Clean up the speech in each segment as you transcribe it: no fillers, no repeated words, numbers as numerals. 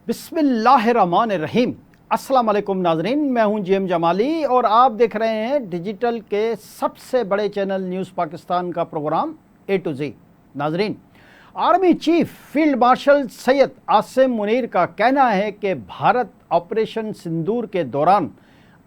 بسم اللہ الرحمن الرحیم۔ السلام علیکم ناظرین، میں ہوں جی ایم جمالی اور آپ دیکھ رہے ہیں ڈیجیٹل کے سب سے بڑے چینل نیوز پاکستان کا پروگرام اے ٹو زی۔ ناظرین، army chief field marshal Syed Asim Munir کا کہنا ہے کہ بھارت آپریشن سندور کے دوران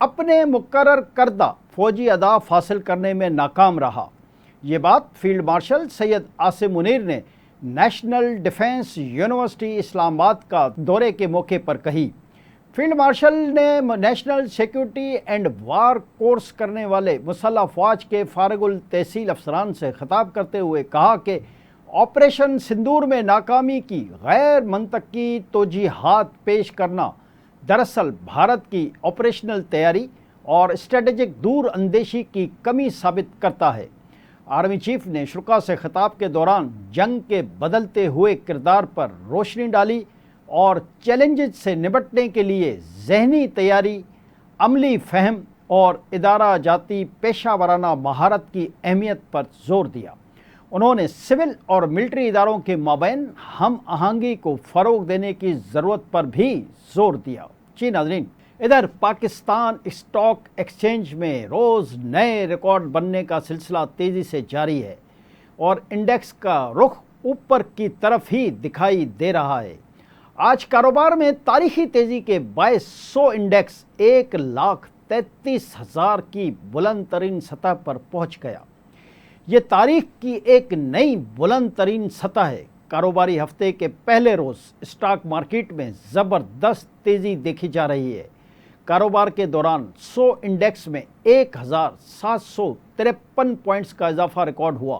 اپنے مقرر کردہ فوجی اہداف حاصل کرنے میں ناکام رہا۔ یہ بات فیلڈ مارشل سید عاصم منیر نے نیشنل ڈیفنس یونیورسٹی اسلام آباد کا دورے کے موقع پر کہی۔ فیلڈ مارشل نے national security and war course کرنے والے مسلح افواج کے فارغ التحصیل افسران سے خطاب کرتے ہوئے کہا کہ آپریشن سندور میں ناکامی کی غیر منطقی توجیحات پیش کرنا دراصل بھارت کی آپریشنل تیاری اور اسٹریٹجک دور اندیشی کی کمی ثابت کرتا ہے۔ آرمی چیف نے شرکاء سے خطاب کے دوران جنگ کے بدلتے ہوئے کردار پر روشنی ڈالی اور چیلنجز سے نمٹنے کے لیے ذہنی تیاری، عملی فہم اور ادارہ جاتی پیشہ ورانہ مہارت کی اہمیت پر زور دیا۔ انہوں نے سول اور ملٹری اداروں کے مابین ہم آہنگی کو فروغ دینے کی ضرورت پر بھی زور دیا۔ جی ناظرین، ادھر پاکستان اسٹاک ایکسچینج میں روز نئے ریکارڈ بننے کا سلسلہ تیزی سے جاری ہے اور انڈیکس کا رخ اوپر کی طرف ہی دکھائی دے رہا ہے۔ آج کاروبار میں تاریخی تیزی کے باعث 100 انڈیکس 1,33,000 کی بلند ترین سطح پر پہنچ گیا۔ یہ تاریخ کی ایک نئی بلند ترین سطح ہے۔ کاروباری ہفتے کے پہلے روز اسٹاک مارکیٹ میں زبردست تیزی دیکھی جا رہی ہے۔ کاروبار کے دوران 100 انڈیکس میں 1,753 پوائنٹس کا اضافہ ریکارڈ ہوا،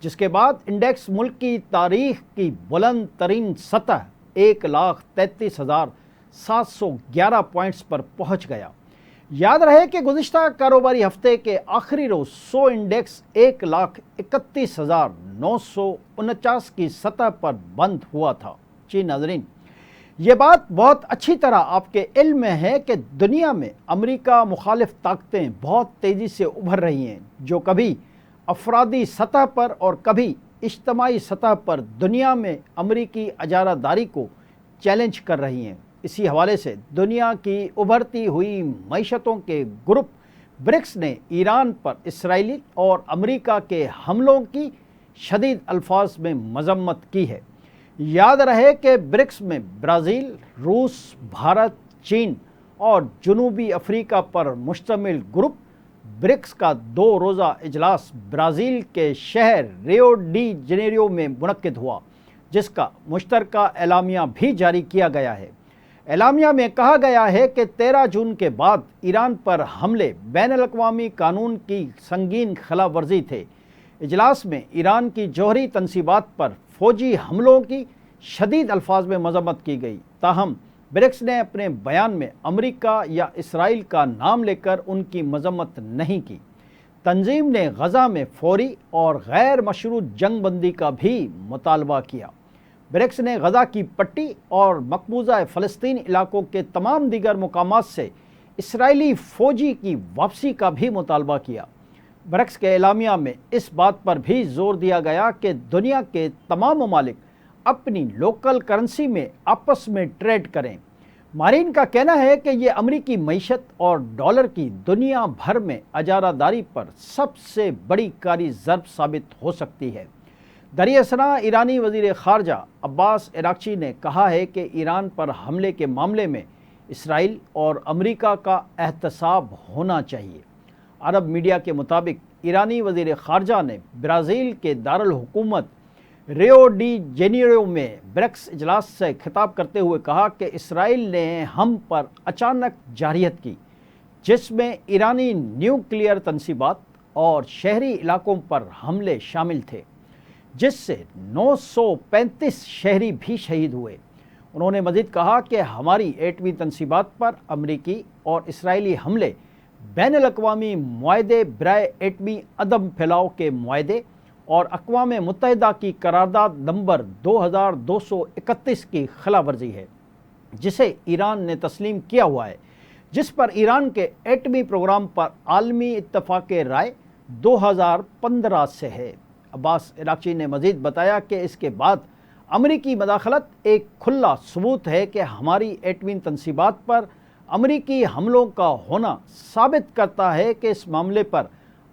جس کے بعد انڈیکس ملک کی تاریخ کی بلند ترین سطح 1,33,711 پوائنٹس پر پہنچ گیا۔ یاد رہے کہ گزشتہ کاروباری ہفتے کے آخری روز 100 انڈیکس 1,31,949 کی سطح پر بند ہوا تھا۔ جی ناظرین، یہ بات بہت اچھی طرح آپ کے علم میں ہے کہ دنیا میں امریکہ مخالف طاقتیں بہت تیزی سے ابھر رہی ہیں، جو کبھی افرادی سطح پر اور کبھی اجتماعی سطح پر دنیا میں امریکی اجارہ داری کو چیلنج کر رہی ہیں۔ اسی حوالے سے دنیا کی ابھرتی ہوئی معیشتوں کے گروپ برکس نے ایران پر اسرائیلی اور امریکہ کے حملوں کی شدید الفاظ میں مذمت کی ہے۔ یاد رہے کہ برکس میں برازیل، روس، بھارت، چین اور جنوبی افریقہ پر مشتمل گروپ برکس کا 2 روزہ اجلاس برازیل کے شہر ریو ڈی جنیرو میں منعقد ہوا، جس کا مشترکہ اعلامیہ بھی جاری کیا گیا ہے۔ اعلامیہ میں کہا گیا ہے کہ 13 جون کے بعد ایران پر حملے بین الاقوامی قانون کی سنگین خلاف ورزی تھے۔ اجلاس میں ایران کی جوہری تنصیبات پر فوجی حملوں کی شدید الفاظ میں مذمت کی گئی، تاہم برکس نے اپنے بیان میں امریکہ یا اسرائیل کا نام لے کر ان کی مذمت نہیں کی۔ تنظیم نے غزہ میں فوری اور غیر مشروط جنگ بندی کا بھی مطالبہ کیا۔ برکس نے غزہ کی پٹی اور مقبوضہ فلسطین علاقوں کے تمام دیگر مقامات سے اسرائیلی فوجی کی واپسی کا بھی مطالبہ کیا۔ برکس کے اعلامیہ میں اس بات پر بھی زور دیا گیا کہ دنیا کے تمام ممالک اپنی لوکل کرنسی میں آپس میں ٹریڈ کریں۔ ماہرین کا کہنا ہے کہ یہ امریکی معیشت اور ڈالر کی دنیا بھر میں اجارہ داری پر سب سے بڑی کاری ضرب ثابت ہو سکتی ہے۔ دریں اثنا ایرانی وزیر خارجہ عباس عراقچی نے کہا ہے کہ ایران پر حملے کے معاملے میں اسرائیل اور امریکہ کا احتساب ہونا چاہیے۔ عرب میڈیا کے مطابق ایرانی وزیر خارجہ نے برازیل کے دارالحکومت ریو ڈی جنیرو میں برکس اجلاس سے خطاب کرتے ہوئے کہا کہ اسرائیل نے ہم پر اچانک جارحیت کی، جس میں ایرانی نیوکلیئر تنصیبات اور شہری علاقوں پر حملے شامل تھے، جس سے 935 شہری بھی شہید ہوئے۔ انہوں نے مزید کہا کہ ہماری ایٹمی تنصیبات پر امریکی اور اسرائیلی حملے بین الاقوامی معاہدے برائے ایٹمی عدم پھیلاؤ کے معاہدے اور اقوام متحدہ کی قرارداد نمبر 2231 کی خلاف ورزی ہے، جسے ایران نے تسلیم کیا ہوا ہے، جس پر ایران کے ایٹمی پروگرام پر عالمی اتفاق رائے 2015 سے ہے۔ عباس عراقچی نے مزید بتایا کہ اس کے بعد امریکی مداخلت ایک کھلا ثبوت ہے کہ ہماری ایٹمی تنصیبات پر امریکی حملوں کا ہونا ثابت کرتا ہے کہ اس معاملے پر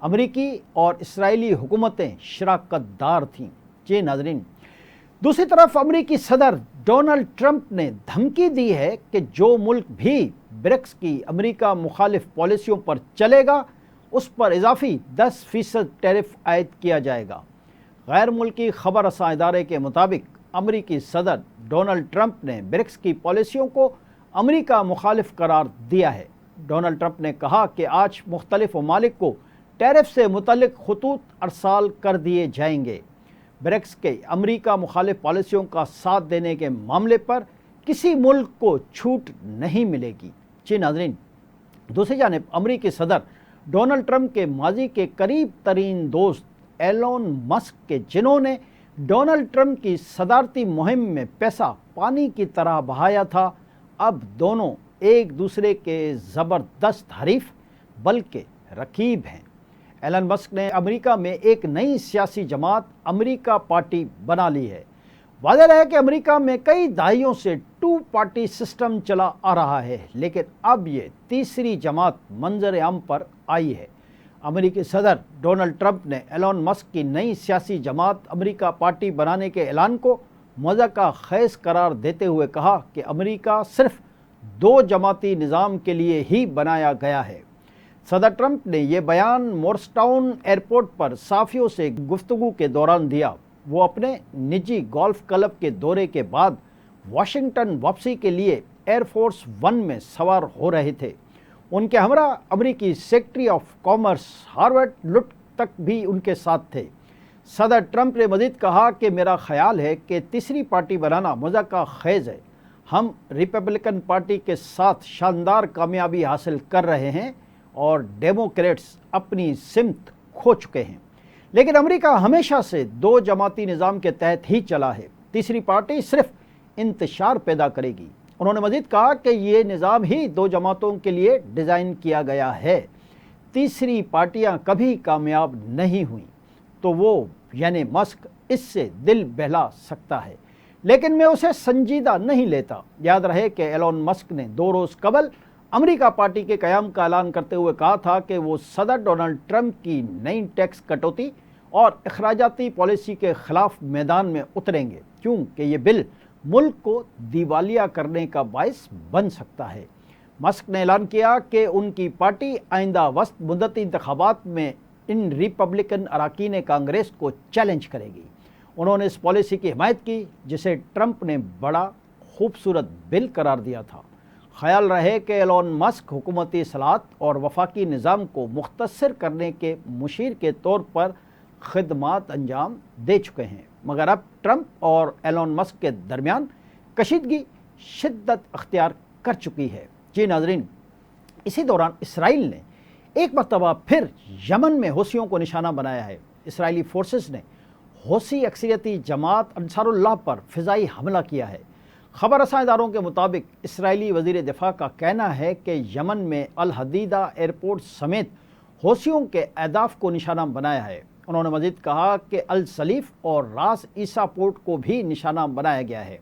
امریکی اور اسرائیلی حکومتیں شراکت دار تھیں۔ جی ناظرین، دوسری طرف امریکی صدر ڈونلڈ ٹرمپ نے دھمکی دی ہے کہ جو ملک بھی برکس کی امریکہ مخالف پالیسیوں پر چلے گا اس پر اضافی 10% ٹیرف عائد کیا جائے گا۔ غیر ملکی خبر رساں ادارے کے مطابق امریکی صدر ڈونلڈ ٹرمپ نے برکس کی پالیسیوں کو امریکہ مخالف قرار دیا ہے۔ ڈونلڈ ٹرمپ نے کہا کہ آج مختلف ممالک کو ٹیرف سے متعلق خطوط ارسال کر دیے جائیں گے۔ برکس کے امریکہ مخالف پالیسیوں کا ساتھ دینے کے معاملے پر کسی ملک کو چھوٹ نہیں ملے گی۔ جی ناظرین، دوسری جانب امریکی صدر ڈونلڈ ٹرمپ کے ماضی کے قریب ترین دوست ایلون مسک کے جنہوں نے ڈونلڈ ٹرمپ کی صدارتی مہم میں پیسہ پانی کی طرح بہایا تھا، اب دونوں ایک دوسرے کے زبردست حریف بلکہ رقیب ہیں۔ ایلن مسک نے امریکہ میں ایک نئی سیاسی جماعت امریکہ پارٹی بنا لی ہے۔ واضح ہے کہ امریکہ میں کئی دہائیوں سے 2 پارٹی سسٹم چلا آ رہا ہے، لیکن اب یہ تیسری جماعت منظر عام پر آئی ہے۔ امریکی صدر ڈونلڈ ٹرمپ نے ایلن مسک کی نئی سیاسی جماعت امریکہ پارٹی بنانے کے اعلان کو مضحکہ خیز قرار دیتے ہوئے کہا کہ امریکہ صرف 2 جماعتی نظام کے لیے ہی بنایا گیا ہے۔ صدر ٹرمپ نے یہ بیان مورسٹاؤن ایئرپورٹ پر صحافیوں سے گفتگو کے دوران دیا۔ وہ اپنے نجی گولف کلب کے دورے کے بعد واشنگٹن واپسی کے لیے ایئر فورس 1 میں سوار ہو رہے تھے۔ ان کے ہمراہ امریکی سیکرٹری آف کامرس ہاورڈ لٹ تک بھی ان کے ساتھ تھے۔ صدر ٹرمپ نے مزید کہا کہ میرا خیال ہے کہ تیسری پارٹی بنانا مضحکہ خیز ہے۔ ہم ریپبلکن پارٹی کے ساتھ شاندار کامیابی حاصل کر رہے ہیں اور ڈیموکریٹس اپنی سمت کھو چکے ہیں، لیکن امریکہ ہمیشہ سے 2 جماعتی نظام کے تحت ہی چلا ہے۔ تیسری پارٹی صرف انتشار پیدا کرے گی۔ انہوں نے مزید کہا کہ یہ نظام ہی 2 جماعتوں کے لیے ڈیزائن کیا گیا ہے۔ تیسری پارٹیاں کبھی کامیاب نہیں ہوئیں تو وہ یعنی مسک اس سے دل بہلا سکتا ہے، لیکن میں اسے سنجیدہ نہیں لیتا۔ یاد رہے کہ ایلون مسک نے 2 روز قبل امریکہ پارٹی کے قیام کا اعلان کرتے ہوئے کہا تھا کہ وہ صدر ڈونلڈ ٹرمپ کی نئی ٹیکس کٹوتی اور اخراجاتی پالیسی کے خلاف میدان میں اتریں گے، کیونکہ یہ بل ملک کو دیوالیہ کرنے کا باعث بن سکتا ہے۔ مسک نے اعلان کیا کہ ان کی پارٹی آئندہ وسط مدتی انتخابات میں ان ریپبلکن اراکین کانگریس کو چیلنج کرے گی۔ انہوں نے اس پالیسی کی حمایت کی جسے ٹرمپ نے بڑا خوبصورت بل قرار دیا تھا۔ خیال رہے کہ ایلون مسک حکومتی اصلاحات اور وفاقی نظام کو مختصر کرنے کے مشیر کے طور پر خدمات انجام دے چکے ہیں، مگر اب ٹرمپ اور ایلون مسک کے درمیان کشیدگی شدت اختیار کر چکی ہے۔ جی ناظرین، اسی دوران اسرائیل نے ایک مرتبہ پھر یمن میں حوثیوں کو نشانہ بنایا ہے۔ اسرائیلی فورسز نے حوثی اکثریتی جماعت انصار اللہ پر فضائی حملہ کیا ہے۔ خبر رساں اداروں کے مطابق اسرائیلی وزیر دفاع کا کہنا ہے کہ یمن میں الحدیدہ ایئرپورٹ سمیت حوثیوں کے اہداف کو نشانہ بنایا ہے۔ انہوں نے مزید کہا کہ السلیف اور راس عیسیٰ پورٹ کو بھی نشانہ بنایا گیا ہے۔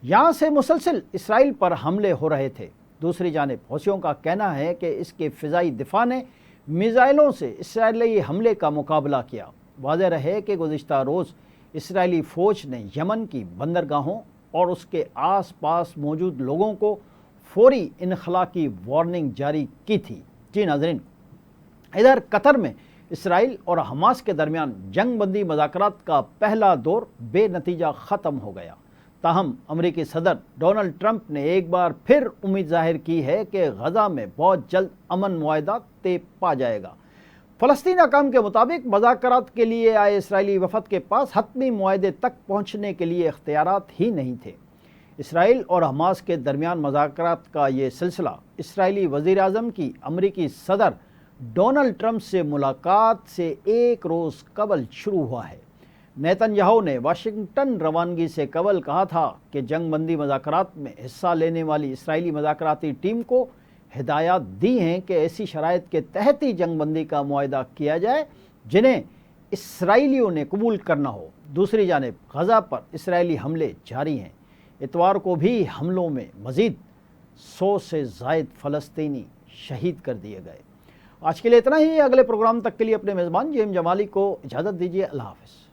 یہاں سے مسلسل اسرائیل پر حملے ہو رہے تھے۔ دوسری جانب حوثیوں کا کہنا ہے کہ اس کے فضائی دفاع نے میزائلوں سے اسرائیلی حملے کا مقابلہ کیا۔ واضح رہے کہ گزشتہ روز اسرائیلی فوج نے یمن کی بندرگاہوں اور اس کے آس پاس موجود لوگوں کو فوری انخلاء کی وارننگ جاری کی تھی۔ جی ناظرین، ادھر قطر میں اسرائیل اور حماس کے درمیان جنگ بندی مذاکرات کا پہلا دور بے نتیجہ ختم ہو گیا۔ تاہم امریکی صدر ڈونلڈ ٹرمپ نے ایک بار پھر امید ظاہر کی ہے کہ غزہ میں بہت جلد امن معاہدہ طے پا جائے گا۔ فلسطینی حکام کے مطابق مذاکرات کے لیے آئے اسرائیلی وفد کے پاس حتمی معاہدے تک پہنچنے کے لیے اختیارات ہی نہیں تھے۔ اسرائیل اور حماس کے درمیان مذاکرات کا یہ سلسلہ اسرائیلی وزیر اعظم کی امریکی صدر ڈونلڈ ٹرمپ سے ملاقات سے ایک روز قبل شروع ہوا ہے۔ نیتن یاہو نے واشنگٹن روانگی سے قبل کہا تھا کہ جنگ بندی مذاکرات میں حصہ لینے والی اسرائیلی مذاکراتی ٹیم کو ہدایات دی ہیں کہ ایسی شرائط کے تحت ہی جنگ بندی کا معاہدہ کیا جائے جنہیں اسرائیلیوں نے قبول کرنا ہو، دوسری جانب غزہ پر اسرائیلی حملے جاری ہیں۔ اتوار کو بھی حملوں میں مزید 100 سے زائد فلسطینی شہید کر دیے گئے۔ آج کے لیے اتنا ہی۔ اگلے پروگرام تک کے لیے اپنے میزبان جیم جمالی کو اجازت دیجیے۔ اللہ حافظ۔